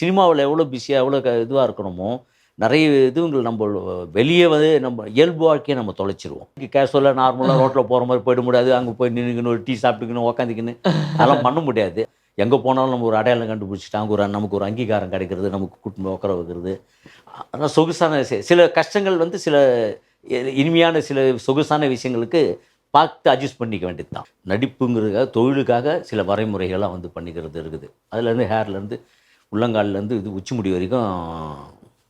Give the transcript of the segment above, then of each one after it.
சினிமாவுல எவ்வளோ பிஸியா, எவ்வளோ இதுவா இருக்கணுமோ, நெறைய இதுங்கள் நம்ப வெளிய வந்து நம்ம இயல்பு வாழ்க்கைய நம்ம தொலைச்சிருவோம். கேஷுவலா நார்மலா ரோட்ல போற மாரி போயிட முடியாது. அங்க போய் நின்னுக்கின்னு ஒரு டீ சாப்பிட்டுக்கின்னு, உட்காந்துக்கின்னு அதெல்லாம் பண்ண முடியாது. எங்க போனாலும் நம்ம ஒரு அடையாளம் கண்டுபிடிச்சுட்டா, நமக்கு ஒரு அங்கீகாரம் கிடைக்கிறது, நமக்கு கூட்டின்னு போய் உட்கார வைக்கிறது. அதான் சொகுசான சில கஷ்டங்கள் வந்து சில இனிமையான சில சொகுசான விஷயங்களுக்கு பார்த்து அட்ஜஸ்ட் பண்ணிக்க வேண்டியது தான். நடிப்புங்கிறதுக்காக, தொழிலுக்காக சில வரைமுறைகள்லாம் வந்து பண்ணிக்கிறது இருக்குது. அதுலேருந்து ஹேர்லேருந்து உள்ளங்கால்லேருந்து இது உச்சி முடி வரைக்கும்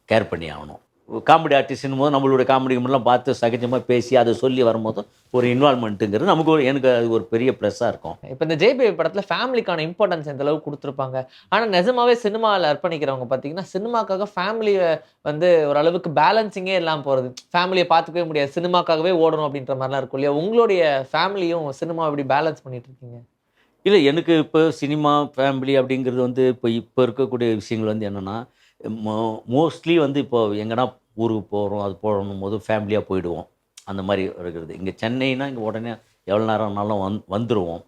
கேர் பண்ணி ஆகணும். காமெடி ஆர்டிஸ்ட்ன்னும்போது நம்மளுடைய காமெடிலாம் பார்த்து சகஜமா பேசி அத சொல்லி வரும்போது ஒரு இன்வால்வ்மென்ட்ங்கிறது நமக்கு எனக்கு அது ஒரு பெரிய ப்ளஸ்ஸா இருக்கும். இப்ப இந்த ஜெய் பேபி படத்துல ஃபேமிலிக்கான இம்பார்ட்டன்ஸ் எந்த அளவுக்கு குடுத்துருப்பாங்க. ஆனா நெஜமாவே சினிமால அர்ப்பணிக்கிறவங்க பார்த்தீங்கன்னா, சினிமாக்காக ஃபேமிலிய வந்து ஓரளவுக்கு பேலன்சிங்கே இல்லாம போறது. ஃபேமிலிய பார்த்துக்கவே முடியாது. சினிமாக்காகவே ஓடணும் அப்படின்ற மாரிலாம் இருக்கும் இல்லையா? உங்களுடைய ஃபேமிலியும் சினிமாவ எப்படி பேலன்ஸ் பண்ணிட்டு இருக்கீங்க? இல்ல எனக்கு இப்போ சினிமா, ஃபேமிலி அப்படிங்கிறது வந்து இப்போ இருக்கக்கூடிய விஷயங்கள் வந்து என்னன்னா, மோ மோஸ்ட்லி வந்து இப்போ எங்கனா ஊருக்கு போறோம், அது போகணும்போது ஃபேமிலியா போயிடுவோம். அந்த மாரி இருக்கிறது. இங்க சென்னைனா இங்க உடனே எவ்வளோ நேரம்னாலும் வந்துருவோம்.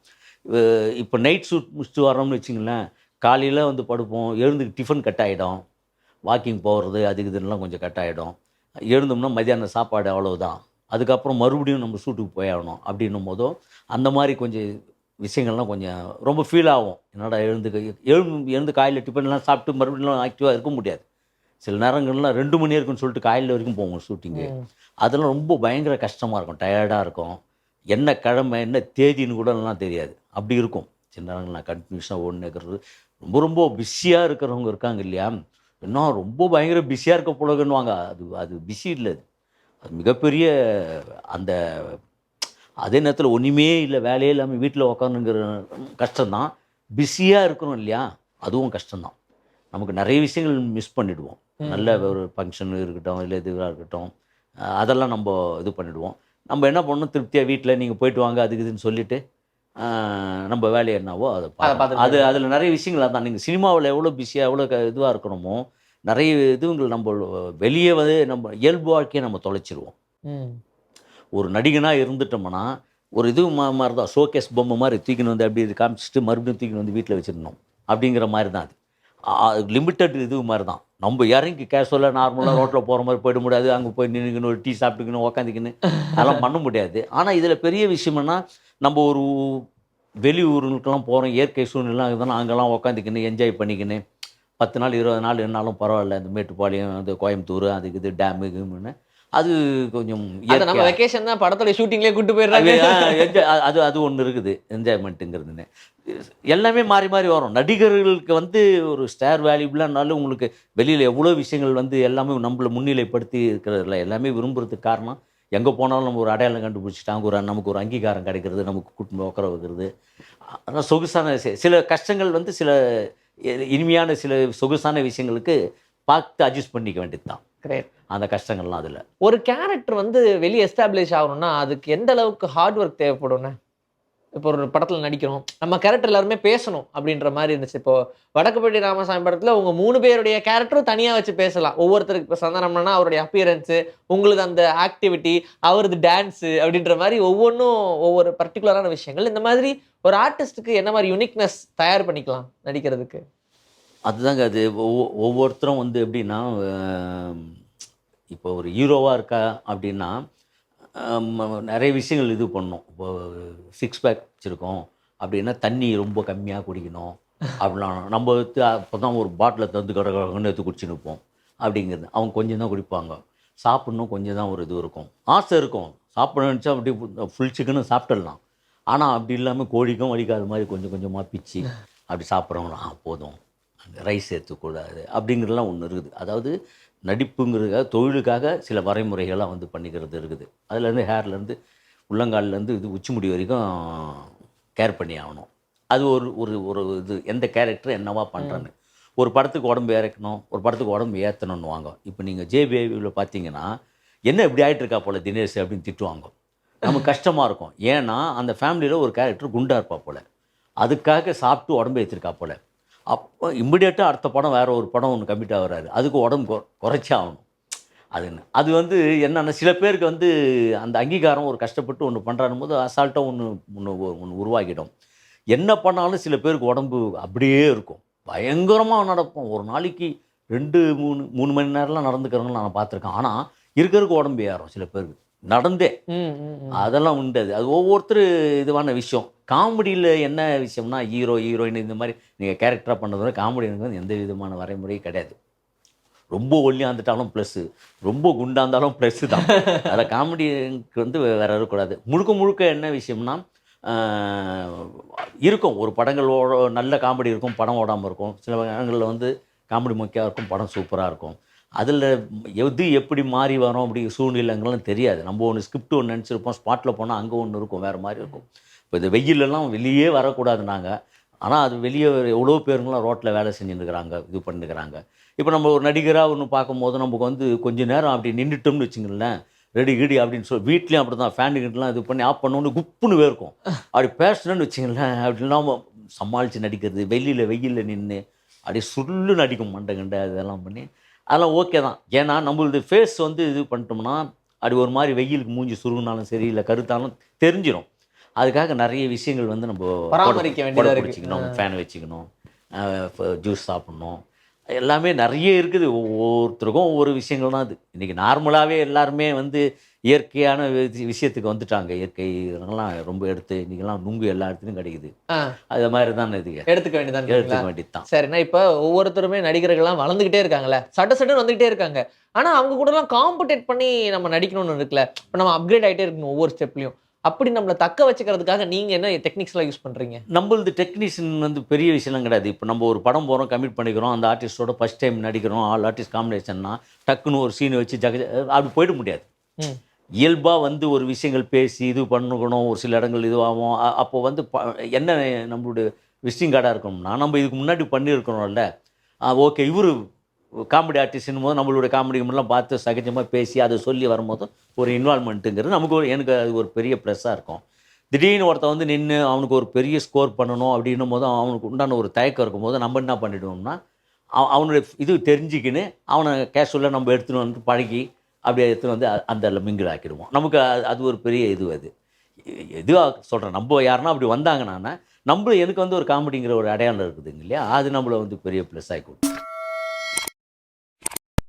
அ இப்போ நைட் ஷூட் முடிச்சுட்டு வரோம்னு வச்சுங்களேன், காலையில வந்து படுப்போம். எழுந்து டிஃபன் கட் ஆயிடும். வாக்கிங் போறது அது இதுன்னுலாம் கொஞ்சம் கட் ஆயிடும். எழுந்தோம்னா மதியானம் சாப்பாடு அவ்வளவுதான். அதுக்கப்புறம் மறுபடியும் நம்ம ஷூட்டுக்கு போயாகணும். அப்படின்னும்போதோ, அந்த மாரி கொஞ்சம் விஷயங்கள்லாம் கொஞ்சம் ரொம்ப ஃபீல் ஆகும். என்னடா எழுந்து காலையில டிஃபன்லாம் சாப்பிட்டு மறுபடியும் ஆக்டிவா இருக்க முடியாது. சில நேரங்கள்லாம் 2 மணி இருக்குன்னு சொல்லிட்டு காலையில வரைக்கும் போவோம் ஷூட்டிங்கு. ம். அதெல்லாம் ரொம்ப பயங்கர கஷ்டமா இருக்கும். டயர்டா இருக்கும். என்ன கிழமை, என்ன தேதின்னு கூடலாம் தெரியாது. அப்படி இருக்கும். சில நேரங்கள்ல நான் கன்டினியூஸா ஓடினே இருக்கிறது. ரொம்ப ரொம்ப பிஸியா இருக்கிறவங்க இருக்காங்க இல்லையா? என்ன ரொம்ப பயங்கர பிஸியா இருக்க போலருக்குன்னுவாங்க. அது அது பிஸி இல்ல அது. அது மிகப்பெரிய அந்த அதே நேரத்தில ஒண்ணுமே இல்ல, வேலையே இல்லாம வீட்ல உட்காந்துங்கிற கஷ்டம் தான். பிஸியா இருக்கிறோம் இல்லையா? அதுவும் கஷ்டம் தான். நமக்கு நெறைய விஷயங்கள் மிஸ் பண்ணிடுவோம். ம். நல்ல ம். ஒரு ஃபங்ஷன் இருக்கட்டும், இல்ல இதுவா இருக்கட்டும். அதெல்லாம் நம்ப இது பண்ணிடுவோம். நம்ம என்ன பண்ணணும், திருப்தியா வீட்ல நீங்க போயிட்டு வாங்க, அது இதுன்னு சொல்லிட்டு, அ நம்ப வேலை என்னவோ அத அத பார்க்கணும். பார்த்துட்டு போயிடணும். அதில நெறைய விஷயங்கள் அதான். நீங்க சினிமாவுல எவ்வளோ பிஸியா, எவ்வளோ இதுவா இருக்கணுமோ, நெறைய இதுங்கள் நம்ப வெளிய வந்து நம்ம இயல்பு வாழ்க்கைய நம்ம தொலைச்சிருவோம். ம். ஒரு நடிகனா இருந்துட்டோம்னா, ஒரு இது மாரி தான். ஷோகேஸ் பொம்மை மாரி தூக்கின்னு வந்து அப்படியே காமிச்சுட்டு, மறுபடியும் தூக்கின்னு வந்து வீட்ல வச்சிரணும். அப்படிங்கிற மாரி தான் அது. லிமிட்டட் இது மாரி தான். நம்ப இறங்கி கேஷுவலா நார்மலா ரோட்ல போற மாரி போயிட முடியாது. அங்க போய் நின்னுக்கின்னு ஒரு டீ சாப்பிட்டுக்கின்னு, உட்காந்துக்கின்னு அதெல்லாம் பண்ண முடியாது. ஆனா, இதில பெரிய விஷயம் என்னன்னா, நம்ப ஒரு வெளியூர்களுக்கெல்லாம் போறோம். இயற்கை சூழ்நிலைலாம் இருக்குதுன்னா, அங்கலாம் உட்காந்துக்கின்னு, என்ஜாய் பண்ணிக்கின்னு 10 நாள், 20 நாள் என்னாலும் பரவால்ல. இந்த மேட்டுப்பாளையம், இந்த கோயம்புத்தூர் அதுக்கு இது டேமு கீமுன்னு. அது கொஞ்சம் அத நம்ம இயற்கையா வெக்கேஷன் தான் படத்தோட ஷூட்டிங்லயே கூட்டு அது போயிடுறாங்க. அது அது ஒண்ணு இருக்குது. என்ஜாய்மென்ட்டுங்கிறதுன்னு. எல்லாமே மாறி, மாறி வரும். நடிகர்களுக்கு வந்து ஒரு ஸ்டார் வேல்யூபிளானாலும் உங்களுக்கு வெளியில எவ்வளோ விஷயங்கள் வந்து எல்லாமே நம்மள முன்னிலைப்படுத்தி இருக்கிறதுல எல்லாமே விரும்புறதுக்கு காரணம், எங்க போனாலும் நம்ம ஒரு அடையாளம் கண்டுபிடிச்சுட்டா, நமக்கு ஒரு அங்கீகாரம் கிடைக்கிறது, நமக்கு கூட்டின்னு போய் உட்கார வைக்கிறது. அதான் சொகுசான சில கஷ்டங்கள் வந்து சில இனிமையான சில சொகுசான விஷயங்களுக்கு பார்த்து அட்ஜஸ்ட் பண்ணிக்க வேண்டியது தான். கிரேட். அந்த கஷ்டங்கள்லாம் அதுல. ஒரு கேரக்டர் வந்து வெளிய எஸ்டாப்லிஷ் ஆகணும்னா, அதுக்கு எந்த அளவுக்கு ஹார்ட் ஒர்க் தேவைப்படும்னு? இப்போ ஒரு படத்துல நடிக்கிறோம். நம்ம கேரக்டர் எல்லாருமே பேசணும் அப்படின்ற மாரி இருந்துச்சு. இப்போ வடக்குப்பட்டி ராமசாமி படத்துல உங்க 3 பேருடைய கேரக்டரும் தனியா வச்சு பேசலாம். ஒவ்வொருத்தருக்கு இப்ப சந்தானம்னா அவருடைய அப்பியரன்ஸ், உங்களுது அந்த ஆக்டிவிட்டி, அவரது டான்ஸ் அப்படின்ற மாரி ஒவ்வொன்னும் ஒவ்வொரு பர்ட்டிகுலரான விஷயங்கள். இந்த மாதிரி ஒரு ஆர்டிஸ்ட்க்கு என்ன மாரி யூனிக்னெஸ் தயார் பண்ணிக்கலாம் நடிக்கிறதுக்கு? அதுதாங்க அது ஒவ்வொருத்தரும் வந்து எப்படின்னா, அ இப்போ ஒரு ஹீரோவா இருக்கா அப்படின்னா, நெறைய விஷயங்கள் இது பண்ணணும். இப்போ 6 பேக் வச்சிருக்கோம் அப்படின்னா, தண்ணி ரொம்ப கம்மியா குடிக்கணும். அப்படிலாம் நம்ம வந்து அப்பதான் ஒரு பாட்டில திறந்து கட கடன்னு எடுத்து குடிச்சுன்னு இருப்போம். அப்படிங்கிறது. அவங்க கொஞ்சம் தான் குடிப்பாங்க. சாப்பிடணும் கொஞ்சம் தான் ஒரு இது இருக்கும். ஆசை இருக்கும். சாப்பிடணும்னு நெனச்சா அப்படியே ஃபுல் சிக்கனும் சாப்பிட்டுடலாம். ஆனா, அப்படி இல்லாம கோழிக்கும் வலிக்காத மாரி கொஞ்சம் கொஞ்சமா பிச்சு, அப்படி சாப்பிட்றவங்களாம் போதும். ரைஸ் சேர்த்துக்கூடாது. அப்படிங்கிறதுலாம் ஒண்ணு இருக்குது. அதாவது நடிப்புங்கிறதுக்காக, தொழிலுக்காக சில வரைமுறைகள்லாம் வந்து பண்ணிக்கிறது இருக்குது. அதுலேருந்து ஹேர்லேருந்து உள்ளங்கால்லேருந்து இது உச்சி முடி வரைக்கும் கேர் பண்ணி ஆகணும். அது ஒரு ஒரு ஒரு இது எந்த கேரக்டர் என்னவா ம். பண்றேன்னு. ஒரு படத்துக்கு உடம்பு இறக்கணும், ஒரு படத்துக்கு உடம்பு ஏத்தணுன்னுவாங்க. இப்போ நீங்க பேபில பார்த்தீங்கன்னா, "என்ன இப்படி ஆயிட்டு இருக்கா போல தினேஷ்" அப்படின்னு திட்டுவாங்க. நமக்கு கஷ்டமா இருக்கும். ஏன்னா, அந்த ஃபேமிலியில ஒரு கேரக்டர் குண்டா இருப்பா போல. அதுக்காக சாப்பிட்டு உடம்பு ஏத்திருக்கா போல. அப்போ இமிடியேட்டா அடுத்த படம் வேற ஒரு படம் ஒண்ணு கமிட் ஆகுறாரு. அதுக்கு உடம்பு குறைச்சே ஆகணும். அது வந்து என்னன்னா, சில பேருக்கு வந்து அந்த அங்கீகாரம் ஒரு கஷ்டப்பட்டு ஒண்ணு பண்றாரும்போது, அசால்ட்டா ஒண்ணு ஒண்ணு ஒண்ணு உருவாகிடும். என்ன பண்ணாலும் சில பேருக்கு உடம்பு அப்படியே இருக்கும். பயங்கரமாக நடப்போம். ஒரு நாளைக்கு 2, 3 மணி நேரம்லாம் நடந்துக்கிறவங்கள நான் பார்த்துருக்கேன். ஆனால் இருக்கிறதுக்கு உடம்பு ஏறும் சில பேருக்கு. நடந்தே. ம், ம், ம். அதெல்லாம் உண்டு அது. அது ஒவ்வொருத்தர் இதுவான விஷயம். காமெடியில என்ன விஷயம்னா, ஹீரோ, ஹீரோயின் இந்த மாரி நீங்க கேரக்டரா பண்ணுறது காமெடிக்கு வந்து எந்த விதமான வரைமுறையும் கிடையாது. ரொம்ப ஒல்லியாந்துட்டாலும் ப்ளஸ்ஸு, ரொம்ப குண்டா இருந்தாலும் ப்ளஸ்ஸு தான். அதில் காமெடிக்கு வந்து வேற இருக்கக்கூடாது. முழுக்க முழுக்க என்ன விஷயம்னா, ஆ இருக்கும். ஒரு படங்கள் நல்ல காமெடி இருக்கும், படம் ஓடாம இருக்கும். சில நேரங்கள்ல வந்து காமெடி மொக்கையா இருக்கும், படம் சூப்பரா இருக்கும். அதில எது எப்படி மாறி வரும் அப்படி சூழ்நிலைங்கள்லாம் தெரியாது. நம்ம ஒண்ணு ஸ்கிரிப்ட் ஒண்ணு நெனச்சிருப்போம். ஸ்பாட்ல போனா அங்க ஒண்ணு இருக்கும். வேற மாரி இருக்கும். இப்போ இந்த வெயில்லலாம் வெளியே வரக்கூடாதுன்னாங்க. ஆனா, அது வெளிய எவ்வளோ பேருங்கலாம் ரோட்ல வேலை செஞ்சுன்னுருக்கிறாங்க. இது பண்ணின்னுருக்கிறாங்க. இப்போ நம்ம ஒரு நடிகரா ஒண்ணு பார்க்கும்போது நமக்கு வந்து கொஞ்ச நேரம் அப்படி நின்னுட்டோம்னு வச்சுக்கங்களேன், ரெடி கிடி அப்படின்னு சொல்லி வீட்லயும் அப்படிதான் ஃபேன் கிட்டலாம் இது பண்ணி ஆஃப் பண்ணோனே குப்புன்னு வேர்க்கும். அப்படி பேசினோன்னு வச்சுக்கங்களேன், அப்படி இல்லாம சமாளிச்சு நடிக்கிறது, வெயில்ல நின்னு அப்படியே சுல்லுன்னு அடிக்கும் மண்டை கிண்டை அதெல்லாம் பண்ணி, அதெல்லாம் ஓகே தான். ஏன்னா நம்மளது ஃபேஸ் வந்து இது பண்ணிட்டோம்னா, அப்படி ஒரு மாரி வெயிலுக்கு மூஞ்சி சுருங்குனாலும் சரி, இல்ல கருத்தாலும் தெரிஞ்சிரும். அதுக்காக நெறைய விஷயங்கள் வந்து நம்ப பராமரிக்க வேண்டியதா கொடை இருக்கு. பிடிச்சுக்கணும், ஃபேன் வச்சுக்கணும், ஜூஸ் சாப்பிடணும். எல்லாமே நெறைய இருக்குது. ஒவ்வொருத்தருக்கும் ஒவ்வொரு விஷயங்கள் தான் அது. இன்னைக்கு நார்மலாவே எல்லாருமே வந்து இயற்கையான விஷயத்துக்கு வந்துட்டாங்க. இயற்கை இதெல்லாம் ரொம்ப எடுத்து இன்னைக்கெல்லாம் நுங்கு எல்லா இடத்துலயும் கிடைக்குது. ஆ, அது மாரி தானே இது. எடுத்துக்க வேண்டியதான்றீங்களா? எடுத்துக்க வேண்டியது தான். சரிண்ணா, இப்ப ஒவ்வொருத்தருமே நடிகர்கள்லாம் வளர்ந்துகிட்டே இருக்காங்கல்ல. சட்டு சட்டுன்னு வந்துகிட்டே இருக்காங்க. ஆனா அவங்க கூடலாம் காம்படிட் பண்ணி நம்ம நடிக்கணும்னு இருக்குல்ல. இப்ப நம்ம அப்கிரேட் ஆயிட்டே இருக்கணும் ஒவ்வொரு ஸ்டெப்லயும். அப்படி நம்மள தக்க வச்சுக்கிறதுக்காக நீங்க என்ன டெக்னிக்ஸ்லாம் யூஸ் பண்றீங்க? நம்மளது டெக்னீஷியன் வந்து பெரிய விஷயம்லாம் கிடையாது. இப்ப நம்ம ஒரு படம் போறோம், கமிட் பண்ணிக்கிறோம். அந்த ஆர்டிஸ்ட்டோட ஃபர்ஸ்ட் டைம் நடிக்கிறோம். ஆல் ஆர்டிஸ்ட் காம்பினேஷன்னா, டக்குன்னு ஒரு சீன் வச்சு அப்படி போயிட முடியாது. ம். இயல்பா வந்து ஒரு விஷயங்கள் பேசி இது பண்ணணும். ஒரு சில இடங்கள் இதுவாகும். அப்போ வந்து என்ன நம்மளுடைய விசிட்டிங் கார்டா இருக்கணும்னா, நம்ம இதுக்கு முன்னாடி பண்ணியிருக்கிறோம்ல. ஓகே இவரு காமெடி ஆர்டிஸ்ட்ன்னும்போது நம்மளுடைய காமெடி கிமெடிலாம் பார்த்து சகஜமா பேசி அதை சொல்லி வரும்போது ஒரு இன்வால்வ்மெண்ட்டுங்கிறது நமக்கு எனக்கு அது ஒரு பெரிய ப்ளஸ்ஸா இருக்கும். திடீர்னு ஒருத்தன் வந்து நின்னு அவனுக்கு ஒரு பெரிய ஸ்கோர் பண்ணணும் அப்படின்னும்போது அவனுக்கு உண்டான ஒரு தயக்கம் இருக்கும்போது நம்ம என்ன பண்ணிடுவோம்னா, அவனுடைய இது தெரிஞ்சுக்கின்னு அவன கேஷுவலா நம்ம எடுத்துன்னு வந்து பழகி அப்படியே எடுத்துன்னு வந்து அந்த மிங்கிள் ஆக்கிடுவோம். நமக்கு அது ஒரு பெரிய இது அது. எதுவா சொல்றேன். நம்ப யாருன்னா அப்படி வந்தாங்கன்னா, எனக்கு வந்து ஒரு காமெடிங்கிற ஒரு அடையாளம் இருக்குதுங்க இல்லையா? அது நம்மள வந்து பெரிய ப்ளஸ் ஆக்கி குடுக்கும்.